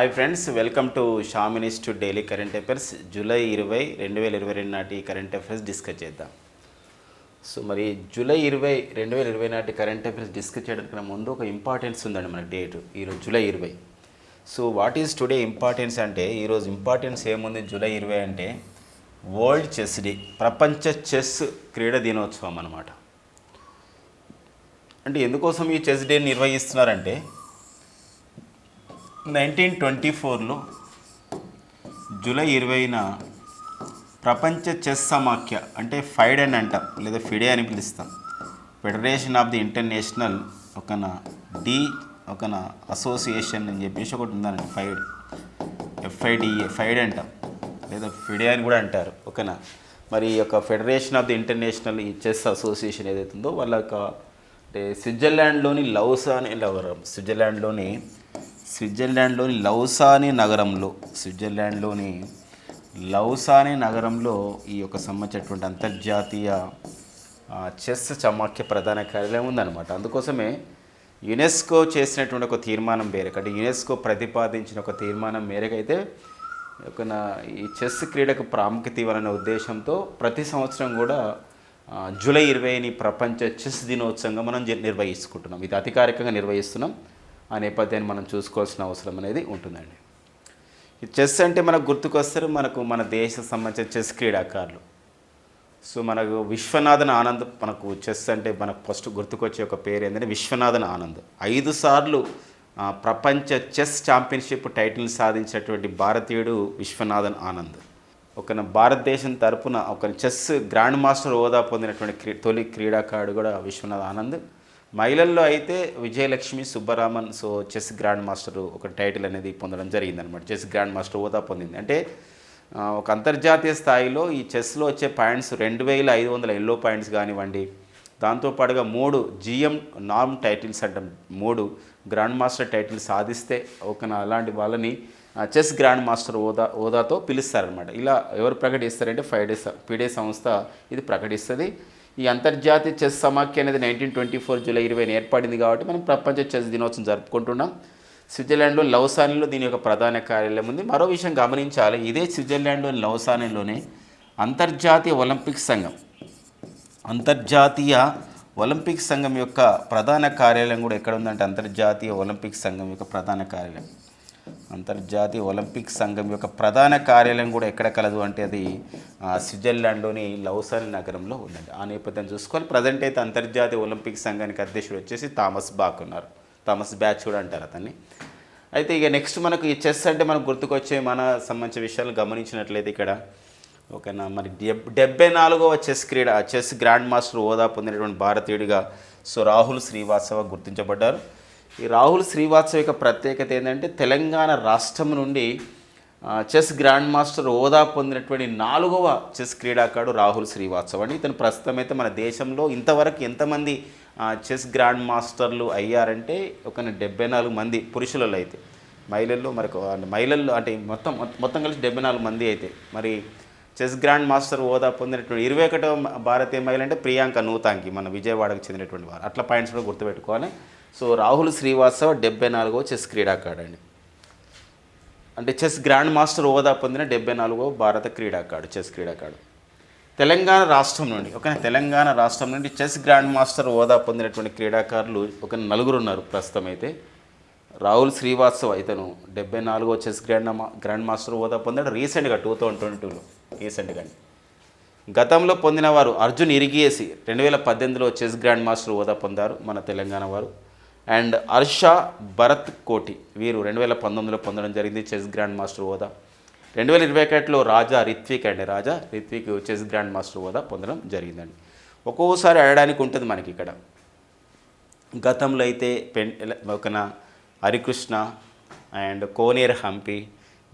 Hi friends, welcome to Sam institute daily current affairs. July 20, 2022 నాటి current affairs discuss చేద్దాం. So మరి July 20, 2020 నాటి current affairs discuss చేయడానికి ముందు ఒక ఇంపార్టెన్స్ ఉందండి మన డేట్. ఈరోజు July 20. So what is today importance అంటే, ఈరోజు ఇంపార్టెన్స్ ఏముంది జూలై 20 అంటే వరల్డ్ చెస్ డే, ప్రపంచ చెస్ క్రీడా దినోత్సవం అన్నమాట. అంటే ఎందుకోసం ఈ చెస్ డే నిర్వహిస్తున్నారంటే 1924లో జూలై 20న ప్రపంచ చెస్ సమాఖ్య అంటే ఫైడ్ అని అంటాం, లేదా ఫిడే అని పిలుస్తాం, ఫెడరేషన్ ఆఫ్ ది ఇంటర్నేషనల్ ఒక అసోసియేషన్ అని చెప్పేసి ఒకటి ఉందండి, ఫైడ్ అంటాం, లేదా ఫిడే అని కూడా అంటారు. ఓకేనా. మరి ఈ యొక్క ఫెడరేషన్ ఆఫ్ ది ఇంటర్నేషనల్ ఈ చెస్ అసోసియేషన్ ఏదైతే ఉందో వాళ్ళ యొక్క అంటే స్విట్జర్లాండ్లోని లౌసానే నగరంలో ఈ యొక్క సంబంధించినటువంటి అంతర్జాతీయ చెస్ సమాఖ్య ప్రధాన కార్యాలయం ఉందన్నమాట. అందుకోసమే యునెస్కో చేసినటువంటి ఒక తీర్మానం మేరకు, అంటే యునెస్కో ప్రతిపాదించిన ఒక తీర్మానం మేరకు అయితే ఈ చెస్ క్రీడకు ప్రాముఖ్యత ఇవ్వాలనే ఉద్దేశంతో ప్రతి సంవత్సరం కూడా జూలై 20ని ప్రపంచ చెస్ దినోత్సవంగా మనం నిర్వహించుకుంటున్నాం. ఇది అధికారికంగా నిర్వహిస్తున్నాం. ఆ నేపథ్యాన్ని మనం చూసుకోవాల్సిన అవసరం అనేది ఉంటుందండి. ఈ చెస్ అంటే మనకు గుర్తుకొస్తారు మన దేశ సంబంధించిన చెస్ క్రీడాకారులు. సో మనకు విశ్వనాథన్ ఆనంద్, మనకు చెస్ అంటే మనకు ఫస్ట్ గుర్తుకొచ్చే ఒక పేరు ఏంటంటే విశ్వనాథన్ ఆనంద్. 5 సార్లు ప్రపంచ చెస్ ఛాంపియన్షిప్ టైటిల్ సాధించినటువంటి భారతీయుడు విశ్వనాథన్ ఆనంద్. భారతదేశం తరపున ఒక చెస్ గ్రాండ్ మాస్టర్ హోదా పొందినటువంటి తొలి క్రీడాకారుడు కూడా విశ్వనాథ్ ఆనంద్. మహిళల్లో అయితే Vijayalakshmi Subbaraman chess grand master ఒక టైటిల్ అనేది పొందడం జరిగిందనమాట. చెస్ గ్రాండ్ మాస్టర్ హోదా పొందింది. అంటే ఒక అంతర్జాతీయ స్థాయిలో ఈ చెస్లో వచ్చే పాయింట్స్ 2500 ఎల్లో పాయింట్స్ కానివ్వండి, దాంతోపాటుగా 3 GM నార్మ్ టైటిల్స్ అంటే 3 గ్రాండ్ మాస్టర్ టైటిల్స్ సాధిస్తే అలాంటి వాళ్ళని చెస్ గ్రాండ్ మాస్టర్ హోదాతో పిలుస్తారనమాట. ఇలా ఎవరు ప్రకటిస్తారంటే ఫిడే సంస్థ ఇది ప్రకటిస్తుంది. ఈ అంతర్జాతీయ చెస్ సమాఖ్య అనేది 1924 జూలై 20 ఏర్పడింది కాబట్టి మనం ప్రపంచ చెస్ దినోత్సవం జరుపుకుంటున్నాం. స్విట్జర్లాండ్లో లౌసానెలో దీని యొక్క ప్రధాన కార్యాలయం ఉంది. మరో విషయం గమనించాలి, ఇదే స్విట్జర్లాండ్లోని లౌసానెలోనే అంతర్జాతీయ ఒలింపిక్ సంఘం యొక్క ప్రధాన కార్యాలయం కూడా ఎక్కడ ఉందంటే అంతర్జాతీయ ఒలింపిక్ సంఘం యొక్క ప్రధాన కార్యాలయం కూడా ఎక్కడ కలదు అంటే అది స్విట్జర్లాండ్లోని లౌసాన్ నగరంలో ఉందండి. ఆ నేపథ్యం చూసుకోవాలి. ప్రజెంట్ అయితే అంతర్జాతీయ ఒలింపిక్ సంఘానికి అధ్యక్షుడు వచ్చేసి థామస్ బాక్ ఉన్నారు. థామస్ బ్యాచ్ కూడా అంటారు అతన్ని. అయితే ఇక నెక్స్ట్ మనకు ఈ చెస్ అంటే మనకు గుర్తుకొచ్చే మన సంబంధించిన విషయాలు గమనించినట్లయితే ఇక్కడ మరి 74వ చెస్ గ్రాండ్ మాస్టర్ హోదా పొందినటువంటి భారతీయుడిగా రాహుల్ శ్రీవాత్సవ గుర్తించబడ్డారు. ఈ రాహుల్ శ్రీవాత్సవ యొక్క ప్రత్యేకత ఏంటంటే తెలంగాణ రాష్ట్రం నుండి చెస్ గ్రాండ్ మాస్టర్ హోదా పొందినటువంటి 4వ చెస్ క్రీడాకారుడు రాహుల్ శ్రీవాత్సవ అండి. ఇతను ప్రస్తుతం అయితే మన దేశంలో ఇంతవరకు ఎంతమంది చెస్ గ్రాండ్ మాస్టర్లు అయ్యారంటే 74 మంది పురుషులలో అయితే. మహిళల్లో అంటే మొత్తం కలిసి 74 మంది అయితే. మరి చెస్ గ్రాండ్ మాస్టర్ హోదా పొందినటువంటి 21వ భారతీయ మహిళ అంటే ప్రియాంక నూతాంకి, మన విజయవాడకు చెందినటువంటి వారు. అట్లా పాయింట్స్ కూడా గుర్తుపెట్టుకోవాలి. రాహుల్ శ్రీవాత్సవ 74వ చెస్ క్రీడాకారుడు అండి. అంటే చెస్ గ్రాండ్ మాస్టర్ హోదా పొందిన 74వ భారత చెస్ క్రీడాకారుడు. తెలంగాణ రాష్ట్రం నుండి చెస్ గ్రాండ్ మాస్టర్ హోదా పొందినటువంటి క్రీడాకారులు 4 ఉన్నారు ప్రస్తుతం అయితే. రాహుల్ శ్రీవాత్సవ ఇతను 74వ చెస్ గ్రాండ్ మాస్టర్ హోదా పొందాడు రీసెంట్గా 2022లో. గతంలో పొందిన వారు అర్జున్ ఇరిగేసి 2018లో చెస్ గ్రాండ్ మాస్టర్ హోదా పొందారు మన తెలంగాణ వారు. అండ్ హర్షా భరత్ కోటి వీరు 2019లో పొందడం జరిగింది చెస్ గ్రాండ్ మాస్టర్ హోదా. 2021లో రాజా రిత్విక్ చెస్ గ్రాండ్ మాస్టర్ హోదా పొందడం జరిగిందండి. ఒక్కోసారి ఆడడానికి ఉంటుంది మనకి ఇక్కడ. గతంలో అయితే హరికృష్ణ అండ్ కోనేరు హంపి,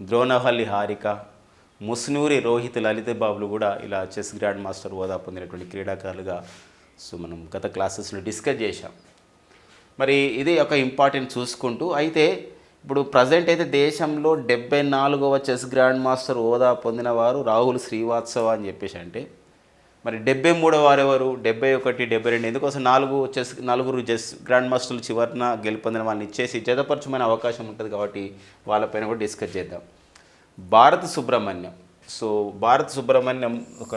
ద్రోణహల్లి హారిక, ముస్నూరి రోహిత్, లలిత బాబులు కూడా ఇలా చెస్ గ్రాండ్ మాస్టర్ హోదా పొందినటువంటి క్రీడాకారులుగా మనం గత క్లాసెస్లో డిస్కస్ చేశాం. మరి ఇది ఒక ఇంపార్టెంట్ చూసుకుంటూ అయితే ఇప్పుడు ప్రజెంట్ అయితే దేశంలో 74వ చెస్ గ్రాండ్ మాస్టర్ హోదా పొందిన వారు రాహుల్ శ్రీవాత్సవ అని చెప్పేసి అంటే, మరి 73వ వారు ఎవరు? 71, 72 ఎందుకోసం నలుగురు చెస్ గ్రాండ్ మాస్టర్లు చివరిన గెలుపొందిన వాళ్ళని ఇచ్చేసి జతపరచమైన అవకాశం ఉంటుంది కాబట్టి వాళ్ళపైన కూడా డిస్కస్ చేద్దాం. భారత్ సుబ్రహ్మణ్యం. సో భారత్ సుబ్రహ్మణ్యం ఒక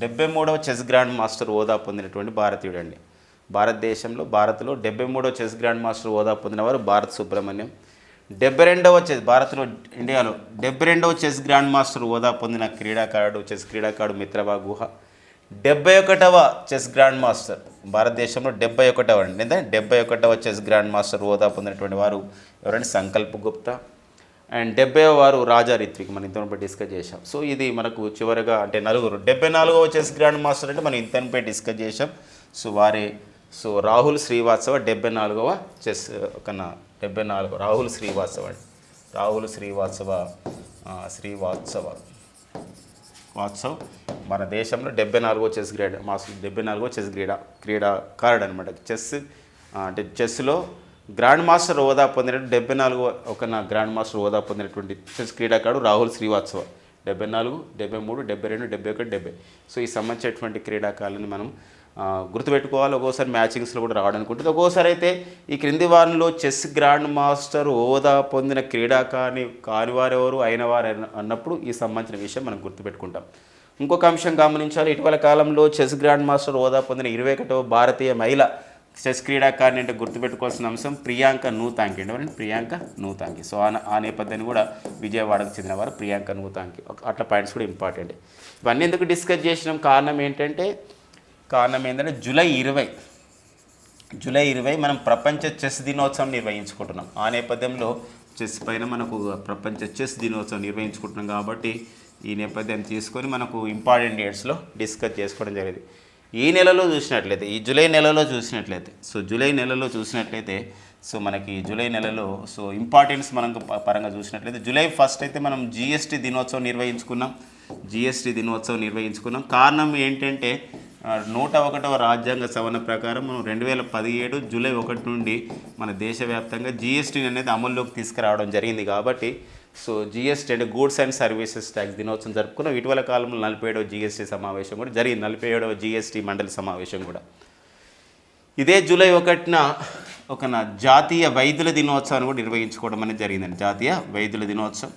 73వ చెస్ గ్రాండ్ మాస్టర్ హోదా పొందినటువంటి భారతీయుడు అండి. భారతదేశంలో భారత్లో 73వ చెస్ గ్రాండ్ మాస్టర్ హోదా పొందినవారు భారత్ సుబ్రహ్మణ్యం. 72వ భారత్లో ఇండియాలో 72వ చెస్ గ్రాండ్ మాస్టర్ హోదా పొందిన చెస్ క్రీడాకారుడు మిత్రబా గుహ. 71వ చెస్ గ్రాండ్ మాస్టర్ భారతదేశంలో 71వ అండి, లేదా 71వ చెస్ గ్రాండ్ మాస్టర్ హోదా పొందినటువంటి వారు ఎవరంటే సంకల్ప్ గుప్తా. అండ్ 70వ వారు రాజా రిత్విక్, మనం ఇంతపై డిస్కస్ చేసాం. సో ఇది మనకు చివరిగా అంటే నలుగురు. 74వ చెస్ గ్రాండ్ మాస్టర్ అంటే మనం ఇంతపై డిస్కస్ చేసాం. సో వారే రాహుల్ శ్రీవాత్సవ 74వ చెస్ 74 రాహుల్ శ్రీవాత్సవ అండి. రాహుల్ శ్రీవాత్సవ్ మన దేశంలో 74వ చెస్ గ్రేడ్ మాస్టర్ 74వ చెస్ క్రీడాకారుడు అనమాట. అంటే చెస్లో గ్రాండ్ మాస్టర్ హోదా పొందినటువంటి 74వ గ్రాండ్ మాస్టర్ హోదా పొందినటువంటి చెస్ క్రీడాకారుడు రాహుల్ శ్రీవాత్సవ. 74, 73, 72, 71, 70. సో ఈ సంబంధించినటువంటి క్రీడాకారులను మనం గుర్తుపెట్టుకోవాలి. ఒక్కోసారి మ్యాచింగ్స్లో కూడా రావడానికి ఒక్కోసారి అయితే ఈ క్రింది వారంలో చెస్ గ్రాండ్ మాస్టర్ హోదా పొందిన కానివారెవరు అయినవారు అన్నప్పుడు ఈ సంబంధించిన విషయం మనం గుర్తుపెట్టుకుంటాం. ఇంకొక అంశం గమనించాలి. ఇటీవల కాలంలో చెస్ గ్రాండ్ మాస్టర్ హోదా పొందిన 21వ భారతీయ మహిళ చెస్ క్రీడాకారిణి అంటే గుర్తుపెట్టుకోవాల్సిన అంశం ప్రియాంక నూతాంకి. ఎవరండి? ప్రియాంక నూతాంకి. సో ఆ నేపథ్యాన్ని కూడా విజయవాడకు చెందినవారు ప్రియాంక నూతాంకి. అట్లా పాయింట్స్ కూడా ఇంపార్టెంట్. ఇవన్నీ ఎందుకు డిస్కస్ చేసినాం? కారణం ఏంటంటే జూలై 20 మనం ప్రపంచ చెస్ దినోత్సవం నిర్వహించుకుంటున్నాం. ఆ నేపథ్యంలో చెస్ పైన మనకు ప్రపంచ చెస్ దినోత్సవం నిర్వహించుకుంటున్నాం కాబట్టి ఈ నేపథ్యాన్ని తీసుకొని మనకు ఇంపార్టెంట్ డేట్స్లో డిస్కస్ చేసుకోవడం జరిగింది. ఈ నెలలో చూసినట్లయితే జూలై నెలలో చూసినట్లయితే మనకి జూలై నెలలో ఇంపార్టెన్స్ మనం పరంగా చూసినట్లయితే జూలై 1 అయితే మనం జిఎస్టీ దినోత్సవం నిర్వహించుకున్నాం. కారణం ఏంటంటే 101వ రాజ్యాంగ సవరణ ప్రకారం మనం 2017 జూలై 1 నుండి మన దేశవ్యాప్తంగా జిఎస్టీ అనేది అమల్లోకి తీసుకురావడం జరిగింది కాబట్టి జిఎస్టీ అంటే గూడ్స్ అండ్ సర్వీసెస్ ట్యాక్స్ దినోత్సవం జరుపుకున్నాం. ఇటీవల కాలంలో 47వ జిఎస్టీ సమావేశం కూడా జరిగింది. 47వ జిఎస్టీ మండలి సమావేశం కూడా. ఇదే జూలై 1న జాతీయ వైద్యుల దినోత్సవాన్ని కూడా నిర్వహించుకోవడం అనేది జరిగిందండి. జాతీయ వైద్యుల దినోత్సవం,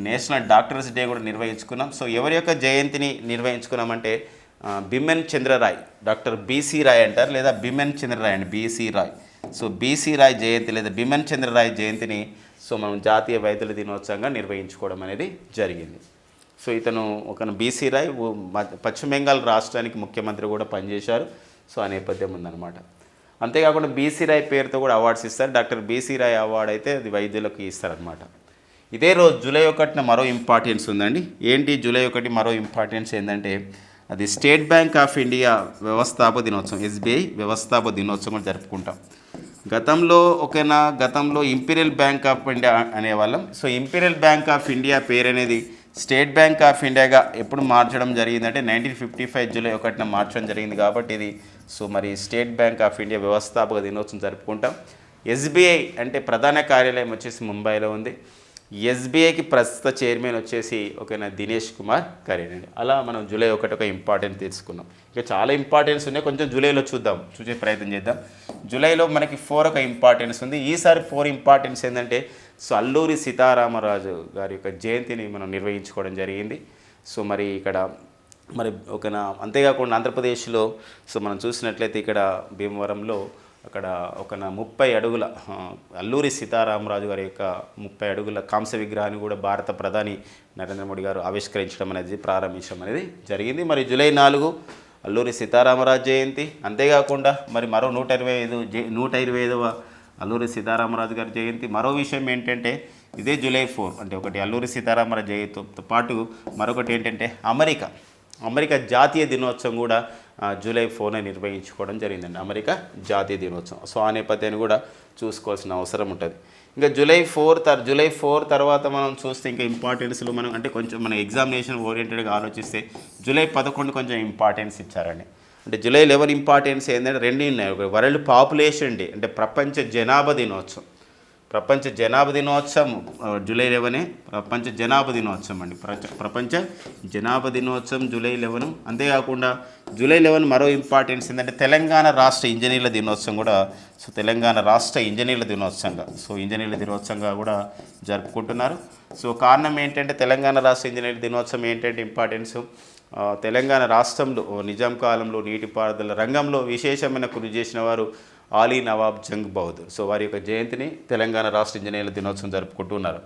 నేషనల్ డాక్టర్స్ డే కూడా నిర్వహించుకున్నాం. ఎవరి యొక్క జయంతిని నిర్వహించుకున్నామంటే బిమెన్ చంద్రరాయ్, డాక్టర్ బీసీ రాయ్ అంటారు, లేదా బిమెన్ చంద్రరాయ్ అండి, బీసీ రాయ్. బీసీ రాయ్ జయంతి లేదా బిమెన్ చంద్రరాయ్ జయంతిని మనం జాతీయ వైద్యుల దినోత్సవంగా నిర్వహించుకోవడం అనేది జరిగింది. ఇతను బీసీ రాయ్ పశ్చిమ బెంగాల్ రాష్ట్రానికి ముఖ్యమంత్రి కూడా పనిచేశారు. ఆ నేపథ్యం ఉందన్నమాట. అంతేకాకుండా బీసీ రాయ్ పేరుతో కూడా అవార్డ్స్ ఇస్తారు. డాక్టర్ బీసీ రాయ్ అవార్డు అయితే అది వైద్యులకు ఇస్తారనమాట. ఇదే రోజు జూలై 1న మరో ఇంపార్టెన్స్ ఉందండి. ఏంటి జూలై 1 మరో ఇంపార్టెన్స్ ఏంటంటే అది స్టేట్ బ్యాంక్ ఆఫ్ ఇండియా వ్యవస్థాపక దినోత్సవం, ఎస్బీఐ వ్యవస్థాపక దినోత్సవం కూడా జరుపుకుంటాం. గతంలో ఇంపీరియల్ బ్యాంక్ ఆఫ్ ఇండియా అనేవాళ్ళం. ఇంపీరియల్ బ్యాంక్ ఆఫ్ ఇండియా పేరు అనేది స్టేట్ బ్యాంక్ ఆఫ్ ఇండియాగా ఎప్పుడు మార్చడం జరిగిందంటే 1955 జూలై 1న మార్చడం జరిగింది కాబట్టి ఇది మరి స్టేట్ బ్యాంక్ ఆఫ్ ఇండియా వ్యవస్థాపక దినోత్సవం జరుపుకుంటాం. ఎస్బీఐ అంటే ప్రధాన కార్యాలయం వచ్చేసి ముంబైలో ఉంది. ఎస్బీఐకి ప్రస్తుత చైర్మన్ వచ్చేసి దినేష్ కుమార్ కరీన్ అండి. అలా మనం జూలై 1 ఒక ఇంపార్టెంట్ తెలుసుకున్నాం. ఇక చాలా ఇంపార్టెన్స్ ఉన్నాయి, కొంచెం జూలైలో చూసే ప్రయత్నం చేద్దాం. జూలైలో మనకి 4 ఒక ఇంపార్టెన్స్ ఉంది. ఈసారి 4 ఇంపార్టెన్స్ ఏంటంటే అల్లూరి సీతారామరాజు గారి యొక్క జయంతిని మనం నిర్వహించుకోవడం జరిగింది. మరి ఇక్కడ అంతేకాకుండా ఆంధ్రప్రదేశ్లో మనం చూసినట్లయితే ఇక్కడ భీమవరంలో అక్కడ 30 అడుగుల అల్లూరి సీతారామరాజు గారి యొక్క 30 అడుగుల కాంస్య విగ్రహాన్ని కూడా భారత ప్రధాని నరేంద్ర మోడీ గారు ఆవిష్కరించడం అనేది ప్రారంభించడం అనేది జరిగింది. మరి జూలై 4 అల్లూరి సీతారామరాజు జయంతి. అంతేకాకుండా మరి మరో 125వ అల్లూరి సీతారామరాజు గారి జయంతి. మరో విషయం ఏంటంటే ఇదే జూలై 4 అంటే ఒకటి అల్లూరి సీతారామరాజు జయంతితో పాటు మరొకటి ఏంటంటే అమెరికా జాతీయ దినోత్సవం కూడా జూలై 4న నిర్వహించుకోవడం జరిగిందండి, అమెరికా జాతీయ దినోత్సవం. ఆ నేపథ్యాన్ని కూడా చూసుకోవాల్సిన అవసరం ఉంటుంది. ఇంకా జూలై 4 తర్వాత మనం చూస్తే ఇంకా ఇంపార్టెన్స్లో మనం అంటే కొంచెం మన ఎగ్జామినేషన్ ఓరియంటెడ్గా ఆలోచిస్తే జూలై 11 కొంచెం ఇంపార్టెన్స్ ఇచ్చారండి. అంటే జూలై 11 ఇంపార్టెన్స్ ఏంటంటే 2 ఉన్నాయి. వరల్డ్ పాపులేషన్ డే అంటే ప్రపంచ జనాభా దినోత్సవం. ప్రపంచ జనాభా దినోత్సవం జూలై 11 ప్రపంచ జనాభా దినోత్సవం అండి. ప్రపంచ జనాభా దినోత్సవం జూలై 11. అంతేకాకుండా జూలై 11 మరో ఇంపార్టెన్స్ ఏంటంటే తెలంగాణ రాష్ట్ర ఇంజనీర్ల దినోత్సవం కూడా. సో తెలంగాణ రాష్ట్ర ఇంజనీర్ల దినోత్సవంగా, సో ఇంజనీర్ల దినోత్సవంగా కూడా జరుపుకుంటున్నారు. సో కారణం ఏంటంటే తెలంగాణ రాష్ట్ర ఇంజనీర్ల దినోత్సవం ఏంటంటే ఇంపార్టెన్స్, తెలంగాణ రాష్ట్రంలో నిజాం కాలంలో నీటిపారుదల రంగంలో విశేషమైన కృషి చేసిన వారు ఆలీ నవాబ్ జంగ్ బహదూర్. సో వారి యొక్క జయంతిని తెలంగాణ రాష్ట్ర ఇంజనీర్ల దినోత్సవం జరుపుకుంటున్నారు.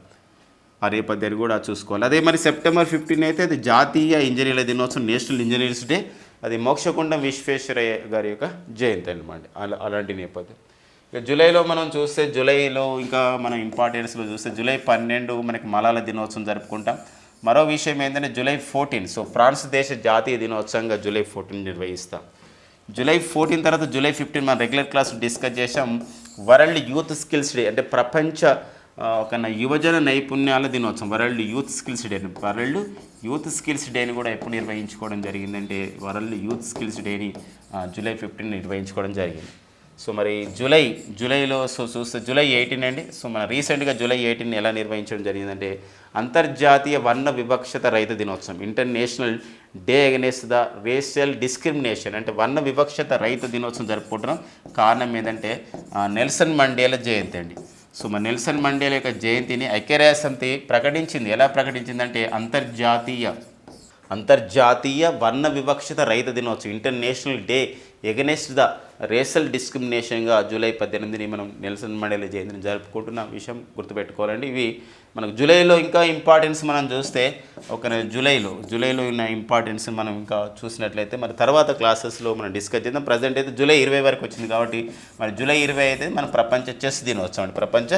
ఆ నేపథ్యాన్ని కూడా చూసుకోవాలి. అదే మరి సెప్టెంబర్ 15 అయితే అది జాతీయ ఇంజనీర్ల దినోత్సవం, నేషనల్ ఇంజనీర్స్ డే. అది మోక్షగుండం విశ్వేశ్వరయ్య గారి యొక్క జయంతి అనమాట. అలాంటి నేపథ్యం. ఇక జూలైలో మనం చూస్తే, జూలైలో ఇంకా మనం ఇంపార్టెన్స్లో చూస్తే జూలై 12 మనకి మలాలా దినోత్సవం జరుపుకుంటాం. మరో విషయం ఏంటంటే జూలై 14, సో ఫ్రాన్స్ దేశ జాతీయ దినోత్సవంగా జూలై 14 నిర్వహిస్తాం. జూలై 14 తర్వాత జూలై 15 మనం రెగ్యులర్ క్లాస్ డిస్కస్ చేసాం. వరల్డ్ యూత్ స్కిల్స్ డే, అంటే ప్రపంచ ఒక యువజన నైపుణ్యాల దినోత్సవం, world youth skills day. World youth skills డేని కూడా ఎప్పుడు నిర్వహించుకోవడం జరిగిందంటే వరల్డ్ యూత్ స్కిల్స్ డేని జూలై 15 నిర్వహించుకోవడం జరిగింది. సో మరి జూలైలో చూస్తే జూలై 18 అండి. సో మన రీసెంట్గా జూలై 18 ఎలా నిర్వహించడం జరిగిందంటే అంతర్జాతీయ వర్ణ వివక్షత రహిత దినోత్సవం, international day against the racial discrimination, అంటే వర్ణ వివక్షత రహిత దినోత్సవం జరుపుకుంటున్నాం. కారణం ఏంటంటే నెల్సన్ మండేలా జయంతి అండి. సో మన నెల్సన్ మండేలా యొక్క జయంతిని ఐక్యరాజ్యసమితి ప్రకటించింది. ఎలా ప్రకటించిందంటే అంతర్జాతీయ వర్ణ వివక్షత రహిత దినోత్సవం, international day against the racial డిస్క్రిమినేషన్గా జూలై 18 మనం నెల్సన్ మండేలా జయంతిని జరుపుకుంటున్న విషయం గుర్తుపెట్టుకోవాలండి. ఇవి మనకు జూలైలో ఇంకా ఇంపార్టెన్స్ మనం చూస్తే జూలైలో ఉన్న ఇంపార్టెన్స్ మనం ఇంకా చూసినట్లయితే మరి తర్వాత క్లాసెస్లో మనం డిస్కస్ చేద్దాం. ప్రజెంట్ అయితే జూలై 20 వరకు వచ్చింది కాబట్టి మరి జూలై 20 అయితే మన ప్రపంచ చెస్ దినోత్సవం అండి. ప్రపంచ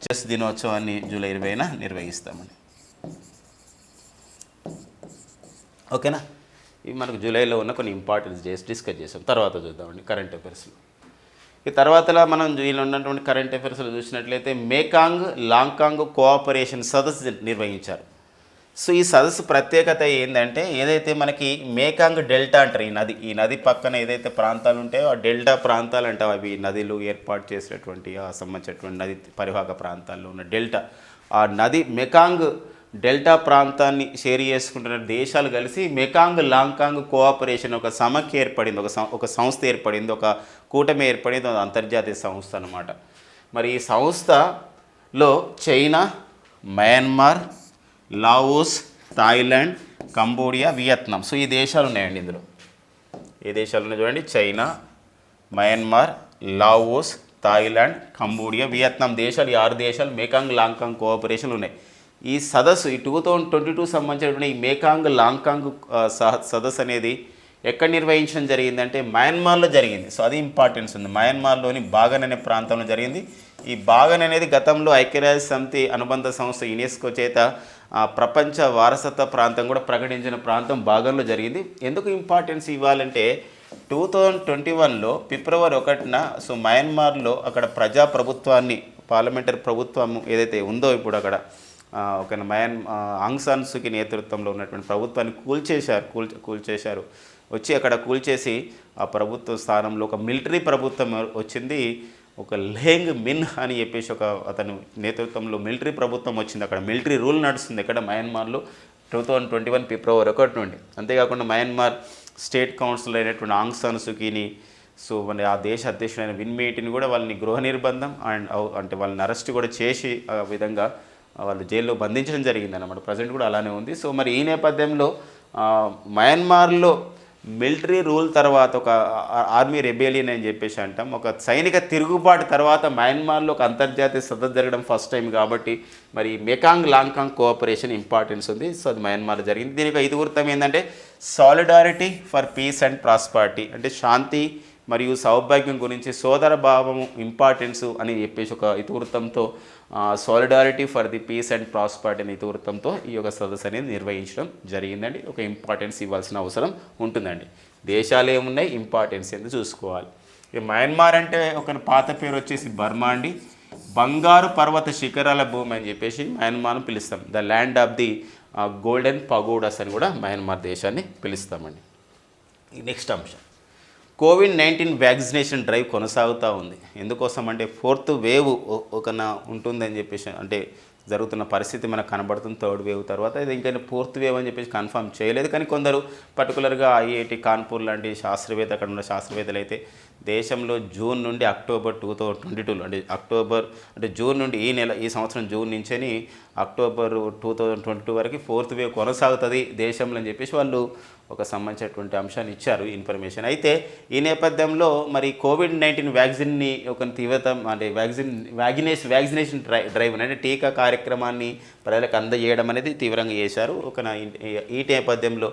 చెస్ దినోత్సవాన్ని జూలై 20న నిర్వహిస్తామండి. ఓకేనా? ఇవి మనకు జూలైలో ఉన్న కొన్ని ఇంపార్టెన్స్ డేస్ డిస్కస్ చేసాం. తర్వాత చూద్దామండి కరెంట్ అఫైర్స్లో. ఈ తర్వాతలా మనం వీళ్ళు ఉన్నటువంటి కరెంట్ అఫైర్స్లో చూసినట్లయితే మేకాంగ్ లాంకాంగ్ కోఆపరేషన్ సదస్సు నిర్వహించారు. సో ఈ సదస్సు ప్రత్యేకత ఏంటంటే ఏదైతే మనకి మేకాంగ్ డెల్టా అంటారు, ఈ నది పక్కన ఏదైతే ప్రాంతాలు ఉంటాయో ఆ డెల్టా ప్రాంతాలు అంటాం. అవి నదులు ఏర్పాటు చేసినటువంటి ఆ సంబంధించినటువంటి నది పరివాహక ప్రాంతాల్లో ఉన్న డెల్టా, ఆ నది మెకాంగ్ డెల్టా ప్రాంతాన్ని షేర్ చేసుకుంటున్న దేశాలు కలిసి మెకాంగ్ లాంకాంగ్ కోఆపరేషన్ ఒక సమాఖ్య ఏర్పడింది, ఒక సంస్థ ఏర్పడింది, ఒక కూటమి ఏర్పడింది, అంతర్జాతీయ సంస్థ అన్నమాట. మరి ఈ సంస్థలో China, Myanmar, Laos, Thailand, Cambodia, Vietnam, so ఈ దేశాలు ఉన్నాయండి. ఇందులో ఏ దేశాలు ఉన్నాయి చూడండి, China, Myanmar, Laos, Thailand, Cambodia, Vietnam దేశాలు, ఈ 6 దేశాలు మేకాంగ్ లాంకాంగ్ కోఆపరేషన్లు ఉన్నాయి. ఈ సదస్సు ఈ 2022 సంబంధించినటువంటి ఈ మేకాంగ్ లాంకాంగ్ సదస్సు అనేది ఎక్కడ నిర్వహించడం జరిగిందంటే మయన్మార్లో జరిగింది. సో అది ఇంపార్టెన్స్ ఉంది. మయన్మార్లోని బాగన్ అనే ప్రాంతంలో జరిగింది. ఈ బాగన్ అనేది గతంలో ఐక్యరాజ్యసమితి అనుబంధ సంస్థ యునెస్కో చేత ప్రపంచ వారసత్వ ప్రాంతం కూడా ప్రకటించిన ప్రాంతం బాగన్లో జరిగింది. ఎందుకు ఇంపార్టెన్స్ ఇవ్వాలంటే 2021లో ఫిబ్రవరి 1న సో మయన్మార్లో అక్కడ ప్రజాప్రభుత్వాన్ని, పార్లమెంటరీ ప్రభుత్వం ఏదైతే ఉందో ఇప్పుడు అక్కడ ఒక ఆంగ్ సాన్ సూకీ నేతృత్వంలో ఉన్నటువంటి ప్రభుత్వాన్ని కూల్చేశారు. వచ్చి అక్కడ కూల్చేసి ఆ ప్రభుత్వ స్థానంలో ఒక మిలిటరీ ప్రభుత్వం వచ్చింది. ఒక లెంగ్ మిన్ అని చెప్పేసి ఒక అతను నేతృత్వంలో మిలిటరీ ప్రభుత్వం వచ్చింది. అక్కడ మిలిటరీ రూల్ నడుస్తుంది ఇక్కడ మయన్మార్లో 2021 ఫిబ్రవరి 1 నుండి. అంతేకాకుండా మయన్మార్ స్టేట్ కౌన్సిల్ అయినటువంటి ఆంగ్ సాన్ సూకీని, సో మన ఆ దేశ అధ్యక్షుడైన విన్ మీట్ని కూడా వాళ్ళని గృహ నిర్బంధం అంటే వాళ్ళని అరెస్ట్ కూడా చేసి ఆ విధంగా వాళ్ళు జైల్లో బంధించడం జరిగింది అన్నమాట. ప్రజెంట్ కూడా అలానే ఉంది. సో మరి ఈ నేపథ్యంలో మయన్మార్లో మిలిటరీ రూల్ తర్వాత ఒక ఆర్మీ రెబేలియన్ అని చెప్పేసి అంటాం, ఒక సైనిక తిరుగుబాటు తర్వాత మయన్మార్లో ఒక అంతర్జాతీయ సదస్సు జరగడం ఫస్ట్ టైం కాబట్టి మరి మెకాంగ్ లాంకాంగ్ కోఆపరేషన్ ఇంపార్టెన్స్ ఉంది. సో అది మయన్మార్లో జరిగింది. దీనికి ఇతివృత్తం ఏంటంటే solidarity for piece and prosperity, అంటే శాంతి మరియు సౌభాగ్యం గురించి సోదర భావము ఇంపార్టెన్స్ అని చెప్పేసి ఒక ఇతివృత్తంతో solidarity for the peace and prosperity అనే ఇతివృత్తంతో ఈ యొక్క సదస్సు అనేది నిర్వహించడం జరిగిందండి. ఒక ఇంపార్టెన్స్ ఇవ్వాల్సిన అవసరం ఉంటుందండి. దేశాలు ఏమున్నాయి, ఇంపార్టెన్స్ ఎందుకు చూసుకోవాలి. ఇక మయన్మార్ అంటే ఒక పాత పేరు వచ్చేసి బర్మా అండి. బంగారు పర్వత శిఖరాల భూమి అని చెప్పేసి మయన్మార్ను పిలుస్తాం. The land of the golden pagodas అని కూడా మయన్మార్ దేశాన్ని పిలుస్తామండి. నెక్స్ట్ అంశం కోవిడ్-19 వ్యాక్సినేషన్ డ్రైవ్ కొనసాగుతూ ఉంది. ఎందుకోసం అంటే ఫోర్త్ వేవ్ ఉంటుందని చెప్పేసి అంటే జరుగుతున్న పరిస్థితి మనకు కనబడుతుంది. థర్డ్ వేవ్ తర్వాత ఇది ఇంకా ఫోర్త్ వేవ్ అని చెప్పేసి కన్ఫర్మ్ చేయలేదు. కానీ కొందరు పర్టికులర్గా ఐఐటి కాన్పూర్ లాంటి శాస్త్రవేత్త అక్కడ ఉన్న శాస్త్రవేత్తలు అయితే దేశంలో జూన్ నుండి అక్టోబర్ 2022 అంటే జూన్ నుండి ఈ సంవత్సరం జూన్ నుంచని అక్టోబర్ 2022 వరకు ఫోర్త్ వేవ్ కొనసాగుతుంది దేశంలో అని చెప్పేసి వాళ్ళు ఒక సంబంధించినటువంటి అంశాన్ని ఇచ్చారు ఇన్ఫర్మేషన్. అయితే ఈ నేపథ్యంలో మరి కోవిడ్-19 వ్యాక్సిన్ని ఒక తీవ్రత అంటే వ్యాక్సినేషన్ డ్రైవ్ అంటే టీకా కార్యక్రమాన్ని ప్రజలకు అందజేయడం అనేది తీవ్రంగా చేశారు. ఈ నేపథ్యంలో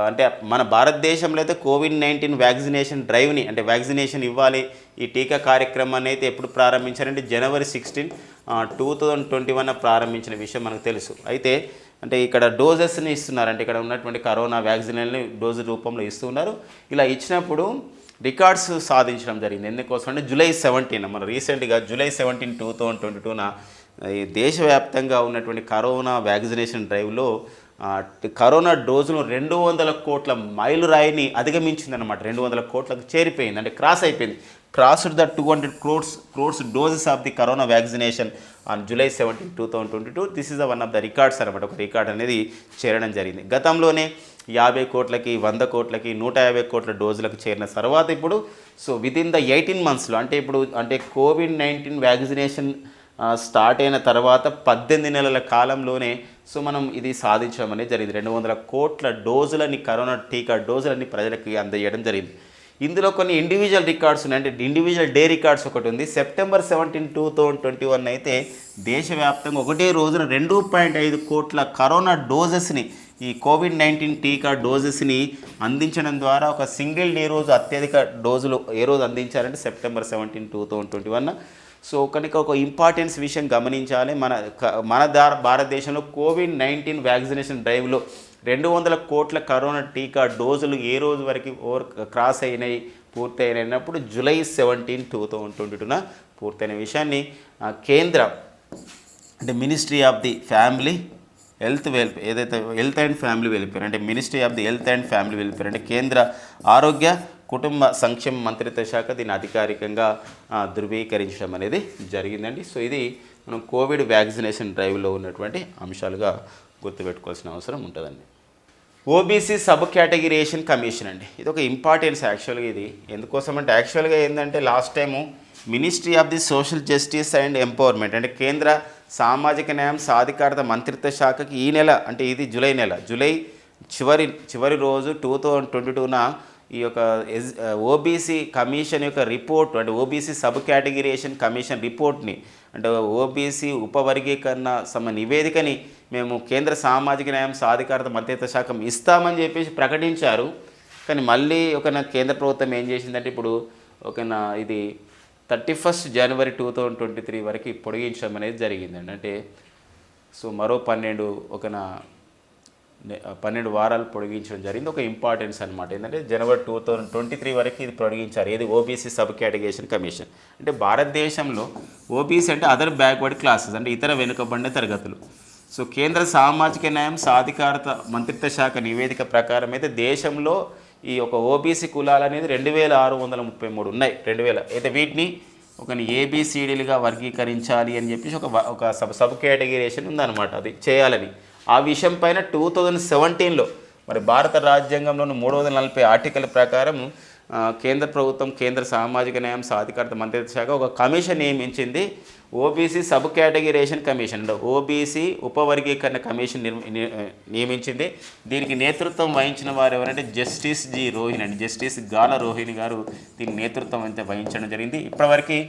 అంటే మన భారతదేశంలో అయితే కోవిడ్-19 వ్యాక్సినేషన్ డ్రైవ్ని అంటే వ్యాక్సినేషన్ ఇవ్వాలి ఈ టీకా కార్యక్రమాన్ని అయితే ఎప్పుడు ప్రారంభించారంటే జనవరి 16, 2021 ప్రారంభించిన విషయం మనకు తెలుసు. అయితే అంటే ఇక్కడ డోజెస్ని ఇస్తున్నారు, అంటే ఇక్కడ ఉన్నటువంటి కరోనా వ్యాక్సిన్ని డోసు రూపంలో ఇస్తున్నారు. ఇలా ఇచ్చినప్పుడు రికార్డ్స్ సాధించడం జరిగింది. ఎందుకోసం అంటే జూలై 17 మన రీసెంట్గా జూలై 17, 2022 ఈ దేశవ్యాప్తంగా ఉన్నటువంటి కరోనా వ్యాక్సినేషన్ డ్రైవ్లో కరోనా డోసును 200 కోట్ల మైలురాయిని అధిగమించిందనమాట. 200 కోట్లకు చేరిపోయింది, అంటే క్రాస్ అయిపోయింది. Crossed the 200 crores doses of the corona vaccination on July 17, 2022. This is one of the records అనమాట. ఒక రికార్డ్ అనేది చేరడం జరిగింది. గతంలోనే 50 కోట్లకి 100 కోట్లకి 150 కోట్ల డోజులకు చేరిన తర్వాత ఇప్పుడు విదిన్ ద 18 monthsలో అంటే కోవిడ్-19 వ్యాక్సినేషన్ స్టార్ట్ అయిన తర్వాత 18 నెలల కాలంలోనే మనం ఇది సాధించడం అనేది జరిగింది. 200 కోట్ల డోజులని కరోనా టీకా డోజులన్నీ ప్రజలకి అందజేయడం జరిగింది. ఇందులో కొన్ని ఇండివిజువల్ రికార్డ్స్ ఉన్నాయి, అంటే ఇండివిజువల్ డే రికార్డ్స్ ఒకటి ఉంది. సెప్టెంబర్ 17, 2021 అయితే దేశవ్యాప్తంగా ఒకటే రోజున 2.5 కోట్ల కరోనా డోజెస్ని ఈ కోవిడ్-19 టీకా డోజెస్ని అందించడం ద్వారా ఒక సింగిల్ డే రోజు అత్యధిక డోజులు ఏ రోజు అందించారంటే సెప్టెంబర్ 17, 2021. కనుక ఒక ఇంపార్టెన్స్ విషయం గమనించాలి. మన భారతదేశంలో కోవిడ్-19 వ్యాక్సినేషన్ డ్రైవ్లో 200 కోట్ల కరోనా టీకా డోజులు ఏ రోజు వరకు క్రాస్ అయినాయి, పూర్తి అయినప్పుడు జూలై 17, 2022 పూర్తయిన విషయాన్ని కేంద్ర అంటే ministry of the family health welfare ఏదైతే హెల్త్ అండ్ ఫ్యామిలీ వెల్ఫేర్ అంటే ministry of the health and family welfare అంటే కేంద్ర ఆరోగ్య కుటుంబ సంక్షేమ మంత్రిత్వ శాఖ దీన్ని అధికారికంగా ధృవీకరించడం అనేది జరిగిందండి. ఇది మనం కోవిడ్ వ్యాక్సినేషన్ డ్రైవ్లో ఉన్నటువంటి అంశాలుగా గుర్తుపెట్టుకోవాల్సిన అవసరం ఉంటుందండి. ఓబీసీ సబ్ కేటగిరేషన్ కమిషన్ అండి, ఇది ఒక ఇంపార్టెన్స్ యాక్చువల్గా. ఇది ఎందుకోసం అంటే యాక్చువల్గా ఏంటంటే last time ministry of the social justice and empowerment అంటే కేంద్ర సామాజిక న్యాయం సాధికారత మంత్రిత్వ శాఖకి ఈ నెల అంటే ఇది జూలై చివరి రోజు 2022 ఈ యొక్క ఓబీసీ కమిషన్ యొక్క రిపోర్ట్ అంటే ఓబీసీ సబ్ కేటగిరేషన్ కమిషన్ రిపోర్ట్ని అంటే ఓబీసీ ఉపవర్గీకరణ నివేదికని మేము కేంద్ర సామాజిక న్యాయం సాధికారత మంత్రిత్వ శాఖ ఇస్తామని చెప్పేసి ప్రకటించారు. కానీ మళ్ళీ కేంద్ర ప్రభుత్వం ఏం చేసిందంటే ఇప్పుడు ఇది 31 జనవరి 2023 వరకు పొడిగించడం అనేది జరిగిందండి. అంటే మరో 12 వారాలు పొడిగించడం జరిగింది. ఒక ఇంపార్టెన్స్ అనమాట ఏంటంటే జనవరి 2023 వరకు ఇది పొడిగించారు. ఏది ఓబీసీ సబ్ కేటగిరేషన్ కమిషన్ అంటే భారతదేశంలో ఓబీసీ అంటే అదర్ బ్యాక్వర్డ్ క్లాసెస్ అంటే ఇతర వెనుకబడిన తరగతులు. కేంద్ర సామాజిక న్యాయం సాధికారత మంత్రిత్వ శాఖ నివేదిక ప్రకారం అయితే దేశంలో ఈ యొక్క ఓబీసీ కులాలు అనేది 2633 ఉన్నాయి. 2000 అయితే వీటిని ఏబిసిడీలుగా వర్గీకరించాలి అని చెప్పేసి ఒక సబ్ కేటగిరేషన్ ఉందన్నమాట. అది చేయాలని ఆ విషయం పైన 2017లో మరి భారత రాజ్యాంగంలోని 340 ఆర్టికల్ ప్రకారం కేంద్ర ప్రభుత్వం కేంద్ర సామాజిక న్యాయం సాధికారత మంత్రిత్వ శాఖ ఒక కమిషన్ నియమించింది. OBC sub categorisation commission OBC ఉపవర్గీకరణ కమిషన్ నియమించింది. దీనికి నేతృత్వం వహించిన వారు ఎవరంటే జస్టిస్ జి రోహిణి అండి. జస్టిస్ గాల రోహిణి గారు దీనికి నేతృత్వం అయితే వహించడం జరిగింది. ఇప్పటివరకు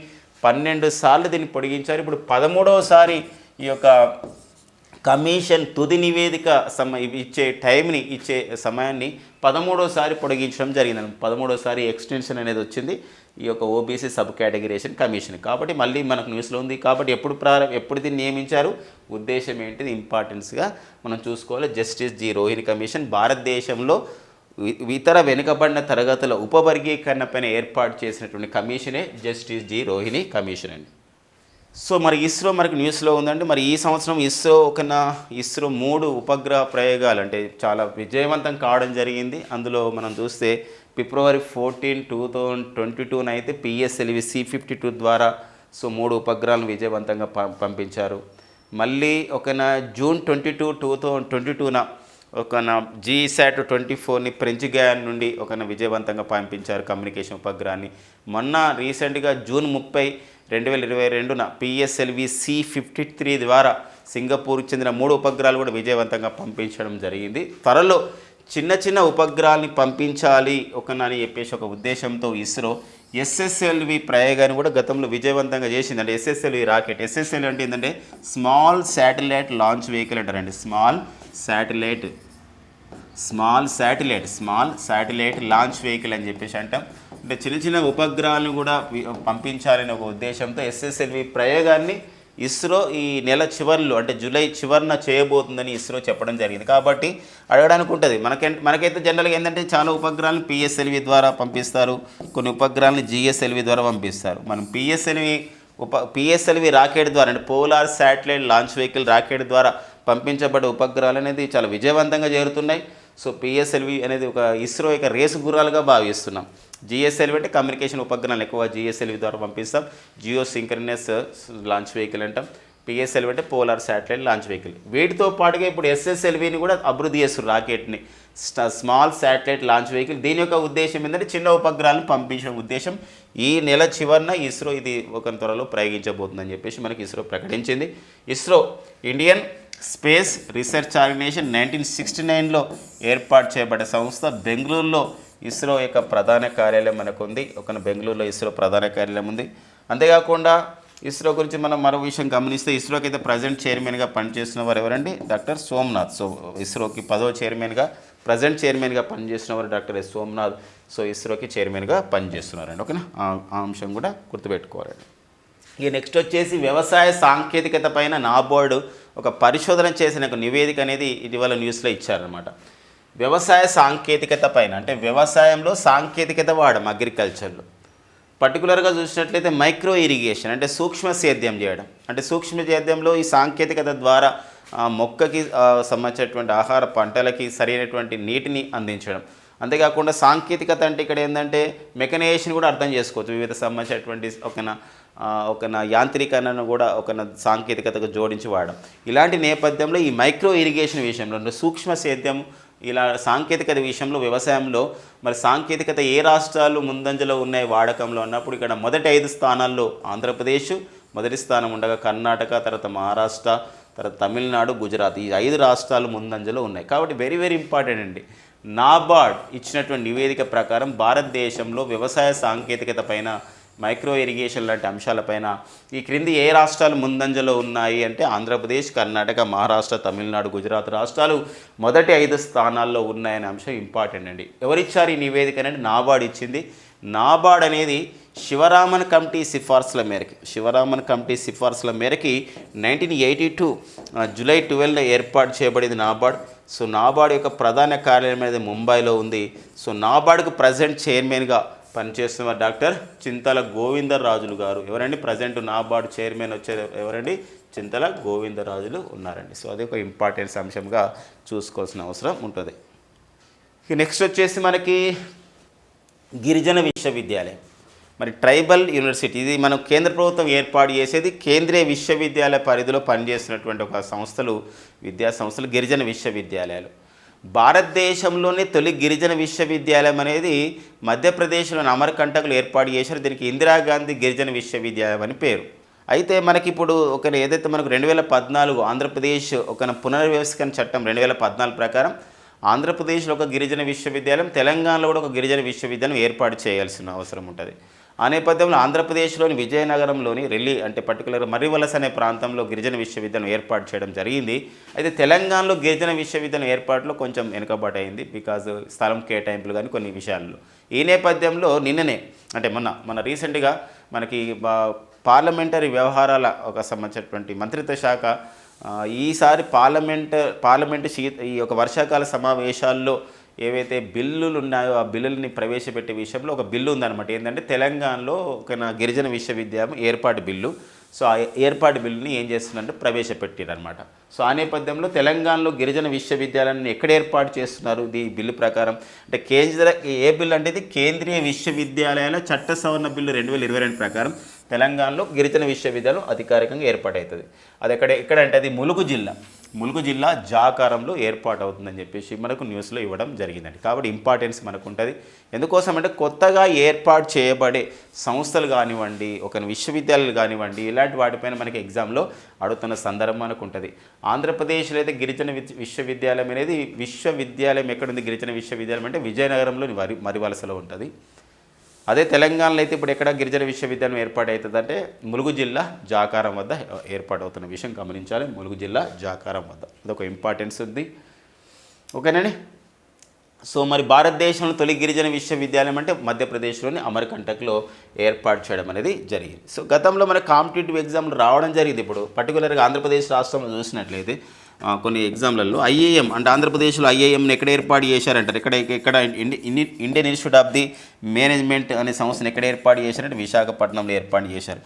12 సార్లు దీన్ని పొడిగించారు. ఇప్పుడు 13వసారి ఈ యొక్క కమిషన్ తుది నివేదిక ఇచ్చే సమయాన్ని 13వసారి పొడిగించడం జరిగింది. 13వసారి ఎక్స్టెన్షన్ అనేది వచ్చింది ఈ యొక్క ఓబీసీ సబ్ కేటగిరేషన్ కమిషన్. కాబట్టి మళ్ళీ మనకు న్యూస్లో ఉంది. కాబట్టి ఎప్పుడు దీన్ని నియమించారు, ఉద్దేశం ఏంటిది, ఇంపార్టెన్స్గా మనం చూసుకోవాలి. జస్టిస్ జి రోహిణి కమిషన్ భారతదేశంలో ఇతర వెనుకబడిన తరగతుల ఉపవర్గీకరణ పైన ఏర్పాటు చేసినటువంటి కమిషనే జస్టిస్ జి రోహిణి కమిషన్ అండి. సో మరి ఇస్రో మనకి న్యూస్లో ఉందంటే మరి ఈ సంవత్సరం ఇస్రో 3 ఉపగ్రహ ప్రయోగాలు అంటే చాలా విజయవంతం కావడం జరిగింది. అందులో మనం చూస్తే ఫిబ్రవరి 14, 2022 అయితే పిఎస్ఎల్వి C-52 ద్వారా సో 3 ఉపగ్రహాలను విజయవంతంగా పంపించారు. మళ్ళీ జూన్ 22, 2022న GSAT 24ని ఫ్రెంచ్ గయానా నుండి విజయవంతంగా పంపించారు కమ్యూనికేషన్ ఉపగ్రహాన్ని. మొన్న రీసెంట్గా జూన్ 30, 2022న పిఎస్ఎల్వి C-53 ద్వారా సింగపూర్కి చెందిన 3 ఉపగ్రహాలు కూడా విజయవంతంగా పంపించడం జరిగింది. త్వరలో చిన్న చిన్న ఉపగ్రహాన్ని పంపించాలి అని చెప్పేసి ఒక ఉద్దేశంతో ఇస్రో SSLV ప్రయోగాన్ని కూడా గతంలో విజయవంతంగా చేసింది. అంటే SSLV రాకెట్, SSLV అంటే ఏంటంటే స్మాల్ శాటిలైట్ లాంచ్ వెహికల్ అంటారండి. స్మాల్ శాటిలైట్ లాంచ్ వెహికల్ అని చెప్పేసి అంటాం. అంటే చిన్న చిన్న ఉపగ్రహాలను కూడా పంపించాలని ఒక ఉద్దేశంతో SSLV ప్రయోగాన్ని ఇస్రో ఈ నెల చివరిలో అంటే జూలై చివరిన చేయబోతుందని ఇస్రో చెప్పడం జరిగింది. కాబట్టి అడగడానికి ఉంటుంది, మనకైతే జనరల్గా ఏంటంటే చాలా ఉపగ్రహాలను పిఎస్ఎల్వి ద్వారా పంపిస్తారు, కొన్ని ఉపగ్రహాలను GSLV ద్వారా పంపిస్తారు. మనం పిఎస్ఎల్వి రాకెట్ ద్వారా అంటే polar satellite launch vehicle rocket ద్వారా పంపించబడే ఉపగ్రహాలు అనేది చాలా విజయవంతంగా చేరుతున్నాయి. సో పిఎస్ఎల్వి అనేది ఒక ఇస్రో యొక్క రేసు గుర్రాలుగా భావిస్తున్నాం. GSLV అంటే కమ్యూనికేషన్ ఉపగ్రహాలు ఎక్కువ GSLV ద్వారా పంపిస్తాం. జియో సింక్రనస్ లాంచ్ వెహికల్ అంటాం. పిఎస్ఎల్వి అంటే పోలార్ శాటిలైట్ లాంచ్ వెహికల్. వీటితో పాటుగా ఇప్పుడు SSLVని కూడా అభివృద్ధి చేస్తారు, రాకెట్ని, స్మాల్ శాటిలైట్ లాంచ్ వెహికల్. దీని యొక్క ఉద్దేశం ఏంటంటే చిన్న ఉపగ్రహాలను పంపించడం ఉద్దేశం. ఈ నెల చివరిన ఇస్రో ఇది త్వరలో ప్రయోగించబోతుందని చెప్పేసి మనకి ఇస్రో ప్రకటించింది. ISRO Indian space research organisation 1969లో ఏర్పాటు చేయబడ్డ సంస్థ. బెంగళూరులో ఇస్రో యొక్క ప్రధాన కార్యాలయం మనకు ఉంది. బెంగళూరులో ఇస్రో ప్రధాన కార్యాలయం ఉంది. అంతేకాకుండా ఇస్రో గురించి మనం మరో విషయం గమనిస్తే ఇస్రోకి అయితే ప్రజెంట్ చైర్మన్గా పనిచేస్తున్న వారు ఎవరండి? డాక్టర్ సోమనాథ్. సో ఇస్రోకి 10వ చైర్మన్గా ప్రజెంట్ చైర్మన్గా పనిచేస్తున్న వారు డాక్టర్ సోమనాథ్. సో ఇస్రోకి చైర్మన్గా పనిచేస్తున్నారండి. ఓకేనా, ఆ అంశం కూడా గుర్తుపెట్టుకోవాలండి. ఇక నెక్స్ట్ వచ్చేసి వ్యవసాయ సాంకేతికత పైన నాబార్డు ఒక పరిశోధన చేసిన ఒక నివేదిక అనేది ఇటీవల న్యూస్లో ఇచ్చారనమాట. వ్యవసాయ సాంకేతికత పైన అంటే వ్యవసాయంలో సాంకేతికత వాడడం, అగ్రికల్చర్లో పర్టికులర్గా చూసినట్లయితే మైక్రో ఇరిగేషన్ అంటే సూక్ష్మ సేద్యం చేయడం. అంటే సూక్ష్మ సేద్యంలో ఈ సాంకేతికత ద్వారా మొక్కకి సంబంధించినటువంటి ఆహార పంటలకి సరైనటువంటి నీటిని అందించడం. అంతేకాకుండా సాంకేతికత అంటే ఇక్కడ ఏంటంటే మెకనైజేషన్ కూడా అర్థం చేసుకోవచ్చు. వివిధ సంబంధించినటువంటి ఒక యాంత్రీకరణను కూడా సాంకేతికతకు జోడించి వాడడం. ఇలాంటి నేపథ్యంలో ఈ మైక్రో ఇరిగేషన్ విషయంలో సూక్ష్మ సేద్యం ఇలా సాంకేతికత విషయంలో వ్యవసాయంలో మరి సాంకేతికత ఏ రాష్ట్రాలు ముందంజలో ఉన్నాయి వాడకంలో అన్నప్పుడు ఇక్కడ మొదటి 5 స్థానాల్లో ఆంధ్రప్రదేశ్ మొదటి స్థానం ఉండగా కర్ణాటక, తర్వాత మహారాష్ట్ర, తర్వాత తమిళనాడు, గుజరాత్ ఈ 5 రాష్ట్రాలు ముందంజలో ఉన్నాయి. కాబట్టి వెరీ వెరీ ఇంపార్టెంట్ అండి. నాబార్డ్ ఇచ్చినటువంటి నివేదిక ప్రకారం భారతదేశంలో వ్యవసాయ సాంకేతికత పైన మైక్రో ఇరిగేషన్ లాంటి అంశాలపైన ఈ క్రింది ఏ రాష్ట్రాలు ముందంజలో ఉన్నాయి అంటే ఆంధ్రప్రదేశ్, కర్ణాటక, మహారాష్ట్ర, తమిళనాడు, గుజరాత్ రాష్ట్రాలు మొదటి 5 స్థానాల్లో ఉన్నాయనే అంశం ఇంపార్టెంట్ అండి. ఎవరిచ్చారు ఈ నివేదిక అంటే నాబార్డ్ ఇచ్చింది. నాబార్డ్ అనేది శివరామన్ కమిటీ సిఫార్సుల మేరకి 1982 జూలై 12న ఏర్పాటు చేయబడింది నాబార్డ్. సో నాబార్డ్ యొక్క ప్రధాన కార్యాలయం అనేది ముంబైలో ఉంది. సో నాబార్డ్కు ప్రజెంట్ చైర్మన్గా పనిచేస్తున్న డాక్టర్ చింతల గోవిందరాజులు గారు. ఎవరండి? ప్రజెంట్ నాబార్డ్ చైర్మన్ వచ్చేది ఎవరండి? చింతల గోవిందరాజులు ఉన్నారండి. సో అది ఒక ఇంపార్టెన్స్ అంశంగా చూసుకోవాల్సిన అవసరం ఉంటుంది. నెక్స్ట్ వచ్చేసి మనకి గిరిజన విశ్వవిద్యాలయం, మరి ట్రైబల్ యూనివర్సిటీ. ఇది మనం కేంద్ర ప్రభుత్వం ఏర్పాటు చేసేది. కేంద్రీయ విశ్వవిద్యాలయ పరిధిలో పనిచేస్తున్నటువంటి ఒక విద్యా సంస్థలు గిరిజన విశ్వవిద్యాలయాలు. భారతదేశంలోనే తొలి గిరిజన విశ్వవిద్యాలయం అనేది మధ్యప్రదేశ్లోని అమర్కంటక్లో ఏర్పాటు చేశారు. దీనికి ఇందిరాగాంధీ గిరిజన విశ్వవిద్యాలయం అని పేరు. అయితే మనకిప్పుడు ఏదైతే మనకు 2014 ఆంధ్రప్రదేశ్ పునర్వ్యవస్థీకరణ చట్టం 2014 ప్రకారం ఆంధ్రప్రదేశ్లో ఒక గిరిజన విశ్వవిద్యాలయం, తెలంగాణలో కూడా ఒక గిరిజన విశ్వవిద్యాలయం ఏర్పాటు చేయాల్సిన అవసరం ఉంటుంది. ఆ నేపథ్యంలో ఆంధ్రప్రదేశ్లోని విజయనగరంలోని అంటే పర్టికులర్గా మర్రివలస అనే ప్రాంతంలో గిరిజన విశ్వవిద్యాలయం ఏర్పాటు చేయడం జరిగింది. అయితే తెలంగాణలో గిరిజన విశ్వవిద్యాలయం ఏర్పాటులో కొంచెం వెనుకబాటు అయింది, బికాజ్ స్థలం కేటాయింపులు కానీ కొన్ని విషయాల్లో. ఈ నేపథ్యంలో నిన్ననే అంటే మన రీసెంట్గా మనకి పార్లమెంటరీ వ్యవహారాల సంబంధించినటువంటి మంత్రిత్వ శాఖ ఈసారి పార్లమెంటు ఈ వర్షాకాల సమావేశాల్లో ఏవైతే బిల్లులు ఉన్నాయో ఆ బిల్లుల్ని ప్రవేశపెట్టే విషయంలో ఒక బిల్లు ఉందన్నమాట. ఏంటంటే తెలంగాణలో గిరిజన విశ్వవిద్యాలయం ఏర్పాటు బిల్లు. సో ఆ ఏర్పాటు బిల్లుని ఏం చేస్తున్నారంటే ప్రవేశపెట్టారనమాట. సో ఆ నేపథ్యంలో తెలంగాణలో గిరిజన విశ్వవిద్యాలయాన్ని ఎక్కడ ఏర్పాటు చేస్తున్నారు ఈ బిల్లు ప్రకారం అంటే ఏ బిల్లు అంటే ఇది కేంద్రీయ విశ్వవిద్యాలయాల చట్ట సవరణ బిల్లు 2022 ప్రకారం తెలంగాణలో గిరిజన విశ్వవిద్యాలయం అధికారికంగా ఏర్పాటవుతుంది. అది ఎక్కడంటే అది ములుగు జిల్లా జాకారంలో ఏర్పాటు అవుతుందని చెప్పేసి మనకు న్యూస్లో ఇవ్వడం జరిగిందండి. కాబట్టి ఇంపార్టెన్స్ మనకు ఉంటుంది. ఎందుకోసం అంటే కొత్తగా ఏర్పాటు చేయబడే సంస్థలు కానివ్వండి, ఒక విశ్వవిద్యాలయాలు కానివ్వండి, ఇలాంటి వాటిపైన మనకి ఎగ్జామ్లో అడుగుతున్న సందర్భం మనకు ఉంటుంది. ఆంధ్రప్రదేశ్లో అయితే గిరిజన విశ్వవిద్యాలయం అనేది విశ్వవిద్యాలయం ఎక్కడుంది? గిరిజన విశ్వవిద్యాలయం అంటే విజయనగరంలోని మరివలసలో ఉంటుంది. అదే తెలంగాణలో అయితే ఇప్పుడు ఎక్కడ గిరిజన విశ్వవిద్యాలయం ఏర్పాటవుతుందంటే ములుగు జిల్లా జాకారం వద్ద ఏర్పాటవుతున్న విషయం గమనించాలి. ములుగు జిల్లా జాకారం వద్ద అదొక ఇంపార్టెన్స్ ఉంది. ఓకేనండి. సో మరి భారతదేశంలో తొలి గిరిజన విశ్వవిద్యాలయం అంటే మధ్యప్రదేశ్లోని అమర్కంటక్లో ఏర్పాటు చేయడం అనేది జరిగింది. సో గతంలో మన కాంపిటేటివ్ ఎగ్జామ్లు రావడం జరిగింది. ఇప్పుడు పర్టికులర్గా ఆంధ్రప్రదేశ్ రాష్ట్రంలో చూసినట్లయితే కొన్ని ఎగ్జామ్లలో ఐఏఎం అంటే ఆంధ్రప్రదేశ్లో ఐఏఎంని ఎక్కడ ఏర్పాటు చేశారంటారు? ఇక్కడ Indian institute of the management అనే సంస్థను ఎక్కడ ఏర్పాటు చేశారంటే విశాఖపట్నంలో ఏర్పాటు చేశారు.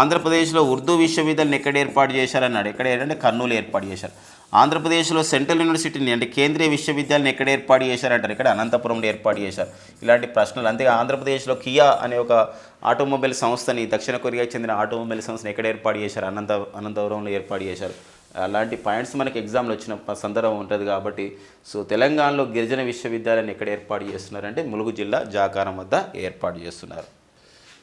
ఆంధ్రప్రదేశ్లో ఉర్దూ విశ్వవిద్యాలయం ఎక్కడ ఏర్పాటు చేశారన్నాడు? ఎక్కడ ఏంటంటే కర్నూలు ఏర్పాటు చేశారు. ఆంధ్రప్రదేశ్లో సెంట్రల్ యూనివర్సిటీని అంటే కేంద్రీయ విశ్వవిద్యాలయం ఎక్కడ ఏర్పాటు చేశారంటారు? ఇక్కడ అనంతపురంలో ఏర్పాటు చేశారు. ఇలాంటి ప్రశ్నలు. అంతే ఆంధ్రప్రదేశ్లో కియా అనే ఒక ఆటోమొబైల్ సంస్థని, దక్షిణ కొరియాకి చెందిన ఆటోమొబైల్ సంస్థని ఎక్కడ ఏర్పాటు చేశారు? అనంతపురంలో ఏర్పాటు చేశారు. అలాంటి పాయింట్స్ మనకి ఎగ్జామ్లో వచ్చిన సందర్భం ఉంటుంది. కాబట్టి సో తెలంగాణలో గిరిజన విశ్వవిద్యాలయాన్ని ఎక్కడ ఏర్పాటు చేస్తున్నారంటే ములుగు జిల్లా జాకారం వద్ద ఏర్పాటు చేస్తున్నారు.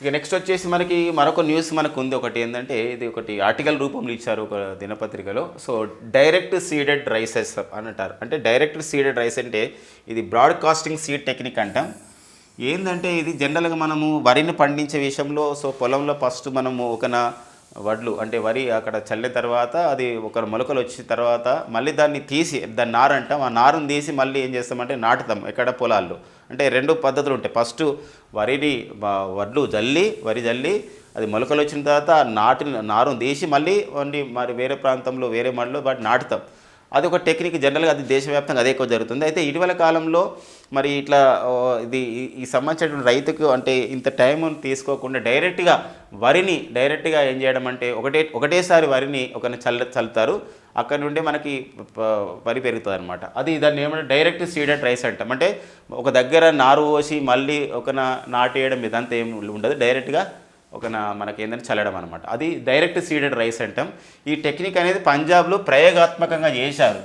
ఇక నెక్స్ట్ వచ్చేసి మనకి మరొక న్యూస్ మనకు ఉంది. ఒకటి ఏంటంటే ఇది ఒకటి ఆర్టికల్ రూపంలో ఇచ్చారు ఒక దినపత్రికలో. సో డైరెక్ట్ సీడెడ్ రైసెస్ అని అంటారు. అంటే డైరెక్ట్ సీడెడ్ రైస్ అంటే ఇది బ్రాడ్కాస్టింగ్ సీడ్ టెక్నిక్ అంటాం. ఏంటంటే ఇది జనరల్గా మనము వరిని పండించే విషయంలో సో పొలంలో ఫస్ట్ మనము వడ్లు అంటే వరి అక్కడ చల్లిన తర్వాత అది ఒక మొలకలు వచ్చిన తర్వాత మళ్ళీ దాన్ని తీసి దాన్ని నారు అంటాం. ఆ నారుని తీసి మళ్ళీ ఏం చేస్తామంటే నాటుతాం ఎక్కడ పొలాల్లో. అంటే 2 పద్ధతులు ఉంటాయి. ఫస్ట్ వరి జల్లి అది మొలకలు వచ్చిన తర్వాత నారుని తీసి మళ్ళీ మరి వేరే ప్రాంతంలో వేరే మడిలో వాటిని నాటుతాం. అది ఒక టెక్నిక్. జనరల్గా అది దేశవ్యాప్తంగా అదే ఎక్కువ జరుగుతుంది. అయితే ఇటీవల కాలంలో మరి ఇట్లా ఈ సంబంధించిన రైతుకు అంటే ఇంత టైం తీసుకోకుండా డైరెక్ట్గా ఏం చేయడం అంటే ఒకటేసారి వరిని చల్లుతారు. అక్కడ నుండి మనకి వరి పెరుగుతుంది అనమాట. దాన్ని ఏమంటే డైరెక్ట్ సీడెడ్ రైస్ అంటాం. అంటే ఒక దగ్గర నారు పోసి మళ్ళీ నాటేయడం ఇదంతా ఏం ఉండదు. డైరెక్ట్గా మనకి ఏంటంటే చల్లడం అనమాట. అది డైరెక్ట్ సీడెడ్ రైస్ అంటాం. ఈ టెక్నిక్ అనేది పంజాబ్లో ప్రయోగాత్మకంగా చేశారు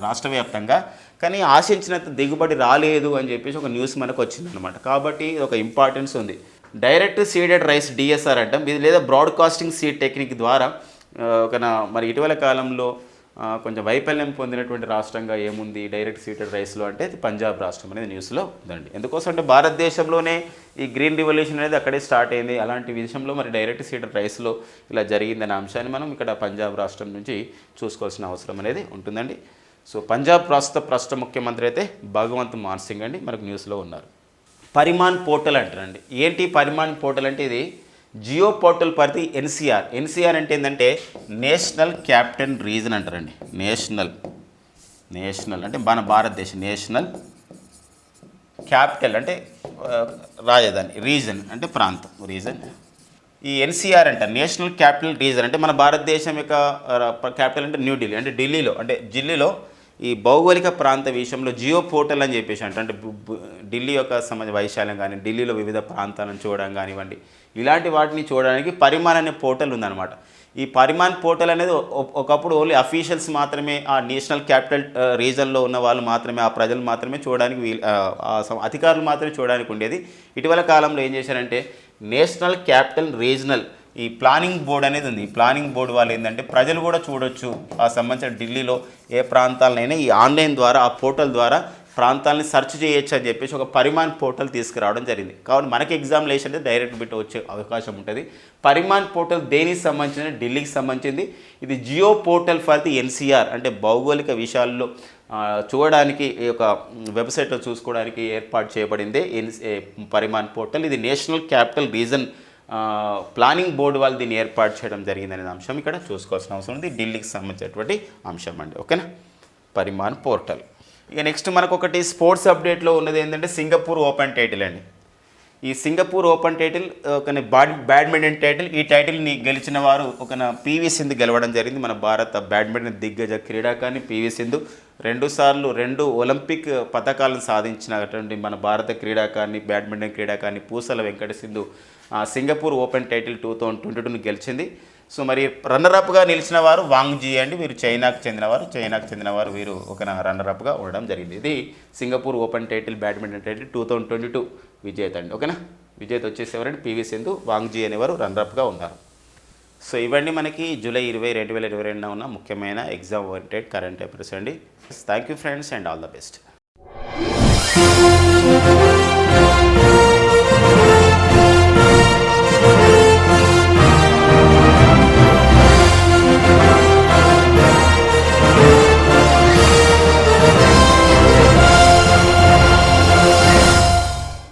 రాష్ట్ర వ్యాప్తంగా. కానీ ఆశించినంత దిగుబడి రాలేదు అని చెప్పేసి ఒక న్యూస్ మనకు వచ్చిందనమాట. కాబట్టి ఒక ఇంపార్టెన్స్ ఉంది. డైరెక్ట్ సీడెడ్ రైస్ డిఎస్ఆర్ అంటాం. ఇది లేదా బ్రాడ్కాస్టింగ్ సీడ్ టెక్నిక్ ద్వారా మరి ఇటీవల కాలంలో కొంచెం వైఫల్యం పొందినటువంటి రాష్ట్రంగా ఏముంది డైరెక్ట్ సీడెడ్ రైస్లో అంటే అది పంజాబ్ రాష్ట్రం అనేది న్యూస్లో ఉందండి. ఎందుకోసం అంటే భారతదేశంలోనే ఈ గ్రీన్ రివల్యూషన్ అనేది అక్కడే స్టార్ట్ అయింది. అలాంటి విషయంలో మరి డైరెక్ట్ సీడెడ్ రైస్లో ఇలా జరిగిందనే అంశాన్ని మనం ఇక్కడ పంజాబ్ రాష్ట్రం నుంచి చూసుకోవాల్సిన అవసరం అనేది ఉంటుందండి. సో పంజాబ్ ప్రస్తుత ముఖ్యమంత్రి అయితే భగవంత్ మాన్ సింగ్ అండి మనకు న్యూస్లో ఉన్నారు. పరిమాన్ పోర్టల్ అంటారండి. ఏంటి పరిమాన్ పోర్టల్ అంటే ఇది జియో పోర్టల్ పరిధి ఎన్సీఆర్ అంటే ఏంటంటే నేషనల్ క్యాపిటల్ రీజన్ అంటారండి. నేషనల్ అంటే మన భారతదేశం నేషనల్ క్యాపిటల్ అంటే రాజధాని, రీజన్ అంటే ప్రాంతం, ఈ ఎన్సీఆర్ అంటారు నేషనల్ క్యాపిటల్ రీజన్ అంటే మన భారతదేశం యొక్క క్యాపిటల్ అంటే న్యూఢిల్లీ. అంటే ఢిల్లీలో ఈ భౌగోళిక ప్రాంత విషయంలో జియో పోర్టల్ అని చెప్పేసి అంటే ఢిల్లీ యొక్క వైశాల్యం కానీ ఢిల్లీలో వివిధ ప్రాంతాలను చూడడం కానివ్వండి ఇలాంటి వాటిని చూడడానికి పరిమాన్ అనే పోర్టల్ ఉందన్నమాట. ఈ పరిమాన్ పోర్టల్ అనేది ఒకప్పుడు ఓన్లీ అఫీషియల్స్ మాత్రమే ఆ నేషనల్ క్యాపిటల్ రీజన్లో ఉన్న వాళ్ళు మాత్రమే ఆ ప్రజలు మాత్రమే చూడడానికి అధికారులు మాత్రమే చూడడానికి ఉండేది. ఇటీవల కాలంలో ఏం చేశారంటే నేషనల్ క్యాపిటల్ రీజనల్ ఈ ప్లానింగ్ బోర్డు అనేది ఉంది. ఈ ప్లానింగ్ బోర్డు వాళ్ళు ఏంటంటే ప్రజలు కూడా చూడొచ్చు ఆ సంబంధించిన ఢిల్లీలో ఏ ప్రాంతాలనైనా ఈ ఆన్లైన్ ద్వారా ఆ పోర్టల్ ద్వారా ప్రాంతాలని సెర్చ్ చేయొచ్చు అని చెప్పేసి ఒక పరిమాన్ పోర్టల్ తీసుకురావడం జరిగింది. కాబట్టి మనకి ఎగ్జామినేషన్ అంటే డైరెక్ట్ బిట్ వచ్చే అవకాశం ఉంటుంది. పరిమాన్ పోర్టల్ దేనికి సంబంధించిన ఢిల్లీకి సంబంధించింది. ఇది geo portal for the NCR అంటే భౌగోళిక విషయాల్లో చూడడానికి ఈ యొక్క వెబ్సైట్లో చూసుకోవడానికి ఏర్పాటు చేయబడింది పరిమాన్ పోర్టల్. ఇది national capital region planning board వాళ్ళు దీన్ని ఏర్పాటు చేయడం జరిగిందనే అంశం ఇక్కడ చూసుకోవాల్సిన అవసరం ఉంది. ఢిల్లీకి సంబంధించినటువంటి అంశం అండి. ఓకేనా పరిమాన్ పోర్టల్. ఇక నెక్స్ట్ మనకు ఒకటి స్పోర్ట్స్ అప్డేట్లో ఉన్నది ఏంటంటే సింగపూర్ ఓపెన్ టైటిల్ అండి. ఈ సింగపూర్ ఓపెన్ టైటిల్ ఒక బ్యాడ్మింటన్ టైటిల్, ఈ టైటిల్ని గెలిచిన వారు ఒక పివి సింధు గెలవడం జరిగింది. మన భారత బ్యాడ్మింటన్ దిగ్గజ క్రీడాకారిణి పివి సింధు 2 సార్లు 2 ఒలింపిక్ పథకాలను సాధించినటువంటి మన భారత క్రీడాకారిణి, బ్యాడ్మింటన్ క్రీడాకారిణి Pusarla Venkata Sindhu Singapore open title 2022ను గెలిచింది. సో మరి రన్నరప్గా నిలిచిన వారు వాంగ్ జీ అండి. వీరు చైనాకు చెందినవారు వీరు ఒక రన్నరప్గా ఉండడం జరిగింది. ఇది Singapore open title badminton title 2022 విజేత అండి. ఓకేనా, విజేత వచ్చేసి ఎవరండి పివి సింధు, వాంగ్ జీ అనేవారు రన్నరప్గా ఉన్నారు. సో ఇవన్నీ మనకి జూలై 20, 2022 ఉన్న ముఖ్యమైన ఎగ్జామ్ ఓరియంటెడ్ కరెంట్ అఫైర్స్ అండి. Thank you friends and all the best.